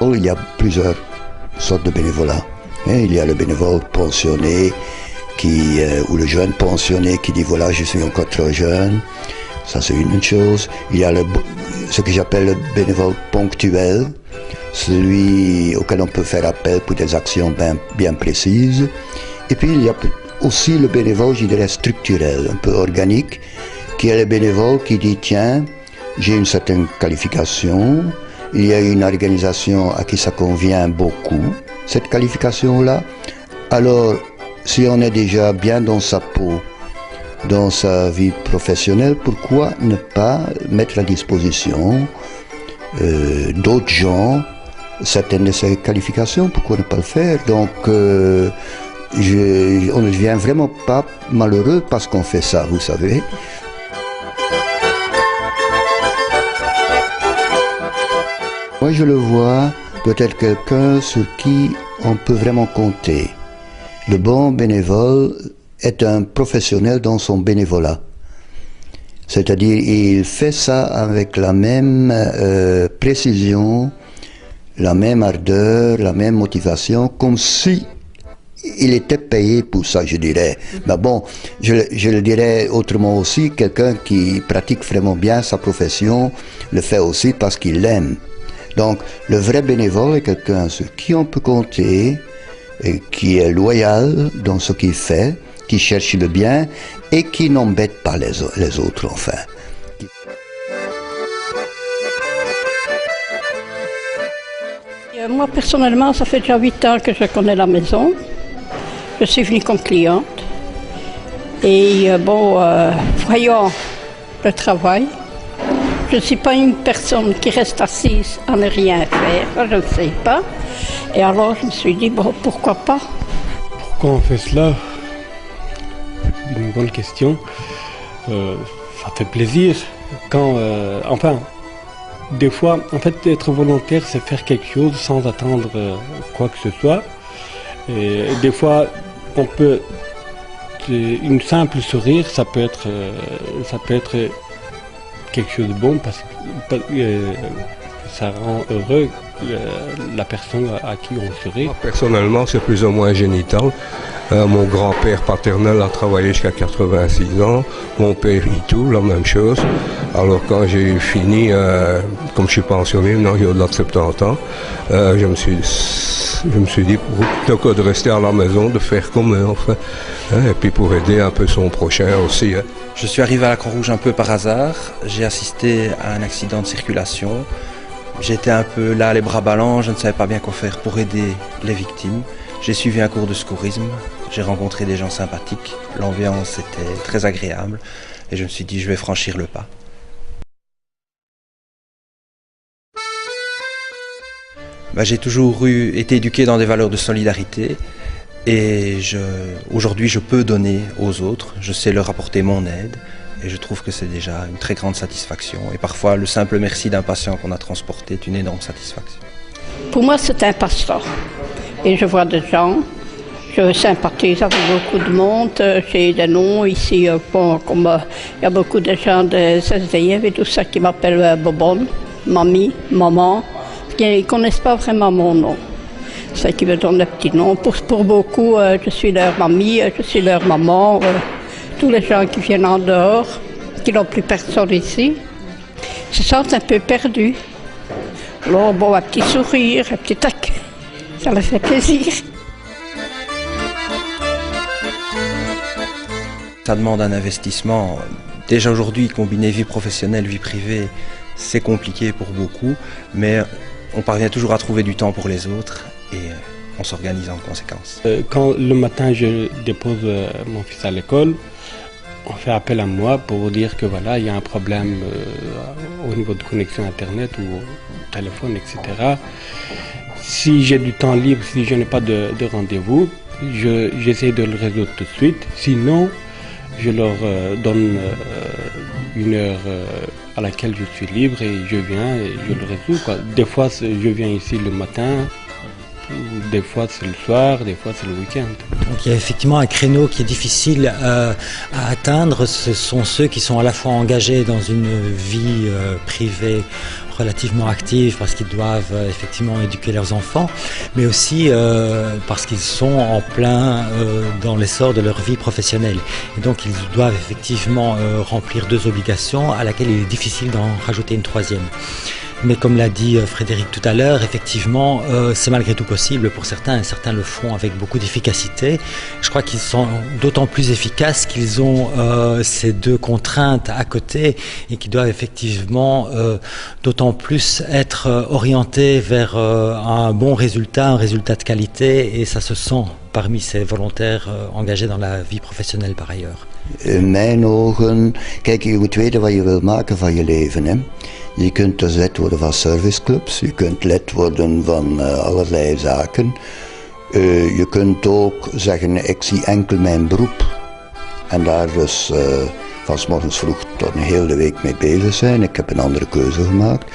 bénévole, il y a plusieurs sortes de bénévolat. Il y a le bénévole pensionné, ou le jeune pensionné qui dit voilà, je suis encore trop jeune. Ça, c'est une chose. Il y a ce que j'appelle le bénévole ponctuel, celui auquel on peut faire appel pour des actions bien précises. Et puis, il y a aussi le bénévole, je dirais, structurel, un peu organique, qui est le bénévole qui dit tiens, j'ai une certaine qualification, il y a une organisation à qui ça convient beaucoup, cette qualification-là. Alors, si on est déjà bien dans sa peau, dans sa vie professionnelle, pourquoi ne pas mettre à disposition d'autres gens certaines de ces qualifications? Pourquoi ne pas le faire? Donc, on ne devient vraiment pas malheureux parce qu'on fait ça, vous savez. Moi, je le vois doit être quelqu'un sur qui on peut vraiment compter. Le bon bénévole est un professionnel dans son bénévolat. C'est-à-dire, il fait ça avec la même précision, la même ardeur, la même motivation, comme si il était payé pour ça, je dirais. Mais bon, je le dirais autrement aussi, quelqu'un qui pratique vraiment bien sa profession le fait aussi parce qu'il l'aime. Donc, le vrai bénévole est quelqu'un sur qui on peut compter, et qui est loyal dans ce qu'il fait, qui cherche le bien et qui n'embête pas les autres, enfin. Moi, personnellement, ça fait déjà 8 ans que je connais la maison. Je suis venue comme cliente. Et voyant le travail, je ne suis pas une personne qui reste assise à ne rien faire, je ne sais pas. Et alors je me suis dit, bon, pourquoi pas? Pourquoi on fait cela? Une bonne question. Ça fait plaisir. Des fois, en fait, être volontaire, c'est faire quelque chose sans attendre quoi que ce soit. Et des fois, une simple sourire, ça peut être quelque chose de bon parce que ça rend heureux la personne à qui on sourit. Personnellement, c'est plus ou moins génital. Mon grand-père paternel a travaillé jusqu'à 86 ans. Mon père y tout, la même chose. Alors quand j'ai fini, comme je suis pensionné, maintenant j'ai au-delà de 70 ans, je me suis dit, plutôt que de rester à la maison, de faire comme eux, enfin. Et puis pour aider un peu son prochain aussi. Je suis arrivé à la Croix-Rouge un peu par hasard. J'ai assisté à un accident de circulation. J'étais un peu là, les bras ballants, je ne savais pas bien quoi faire pour aider les victimes. J'ai suivi un cours de secourisme, j'ai rencontré des gens sympathiques, l'ambiance était très agréable et je me suis dit je vais franchir le pas. J'ai toujours été éduqué dans des valeurs de solidarité et aujourd'hui je peux donner aux autres, je sais leur apporter mon aide. Et je trouve que c'est déjà une très grande satisfaction. Et parfois, le simple merci d'un patient qu'on a transporté est une énorme satisfaction. Pour moi, c'est un passe-temps. Et je vois des gens, je sympathise avec beaucoup de monde. J'ai des noms ici, comme il y a beaucoup de gens des SDF et tout ça qui m'appellent Bobonne, Mamie, Maman, qui ne connaissent pas vraiment mon nom. C'est qui me donnent des petits noms. Pour beaucoup, je suis leur mamie, je suis leur maman. Tous les gens qui viennent en dehors, qui n'ont plus personne ici, se sentent un peu perdus. Alors bon, un petit sourire, un petit tac, ça leur fait plaisir. Ça demande un investissement. Déjà aujourd'hui, combiner vie professionnelle, vie privée, c'est compliqué pour beaucoup, mais on parvient toujours à trouver du temps pour les autres et on s'organise en conséquence. Quand le matin je dépose mon fils à l'école, on fait appel à moi pour dire que voilà, il y a un problème au niveau de connexion Internet ou au téléphone, etc. Si j'ai du temps libre, si je n'ai pas de rendez-vous, j'essaie de le résoudre tout de suite. Sinon, je leur donne une heure à laquelle je suis libre et je viens et je le résous, quoi. Des fois, je viens ici le matin Des fois c'est le soir, des fois c'est le week-end. Donc il y a effectivement un créneau qui est difficile à atteindre. Ce sont ceux qui sont à la fois engagés dans une vie privée relativement active parce qu'ils doivent effectivement éduquer leurs enfants, mais aussi parce qu'ils sont en plein dans l'essor de leur vie professionnelle. Et donc ils doivent effectivement remplir deux obligations à laquelle il est difficile d'en rajouter une troisième. Mais comme l'a dit Frédéric tout à l'heure, effectivement, c'est malgré tout possible pour certains, et certains le font avec beaucoup d'efficacité. Je crois qu'ils sont d'autant plus efficaces qu'ils ont ces deux contraintes à côté et qu'ils doivent effectivement d'autant plus être orientés vers un bon résultat, un résultat de qualité, et ça se sent parmi ces volontaires engagés dans la vie professionnelle par ailleurs. In mijn ogen, kijk, je moet weten wat je wil maken van je leven. Hè? Je kunt dus lid worden van serviceclubs, je kunt lid worden van allerlei zaken. Je kunt ook zeggen, ik zie enkel mijn beroep. En daar dus van 's morgens vroeg tot een hele week mee bezig zijn. Ik heb een andere keuze gemaakt.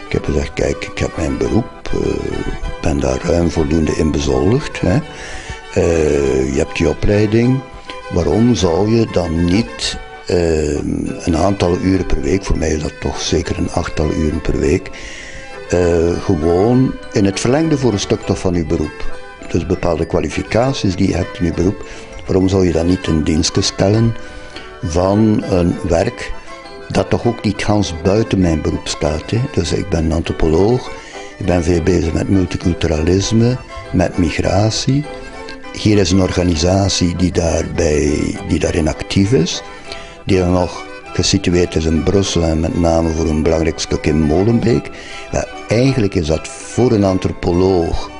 Ik heb gezegd, kijk, ik heb mijn beroep, ben daar ruim voldoende in bezoldigd. Hè? Je hebt die opleiding. Waarom zou je dan niet een aantal uren per week, voor mij is dat toch zeker een 8-tal uren per week, gewoon in het verlengde voor een stuk toch van je beroep. Dus bepaalde kwalificaties die je hebt in je beroep, waarom zou je dan niet een dienstje stellen van een werk dat toch ook niet gans buiten mijn beroep staat. Hè? Dus ik ben antropoloog, ik ben veel bezig met multiculturalisme, met migratie. Hier is een organisatie die daarin actief is, die dan nog gesitueerd is in Brussel en met name voor een belangrijk stuk in Molenbeek. Ja, eigenlijk is dat voor een antropoloog,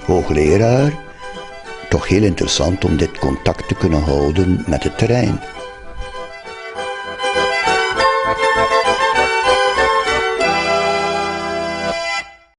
hoogleraar, toch heel interessant om dit contact te kunnen houden met het terrein.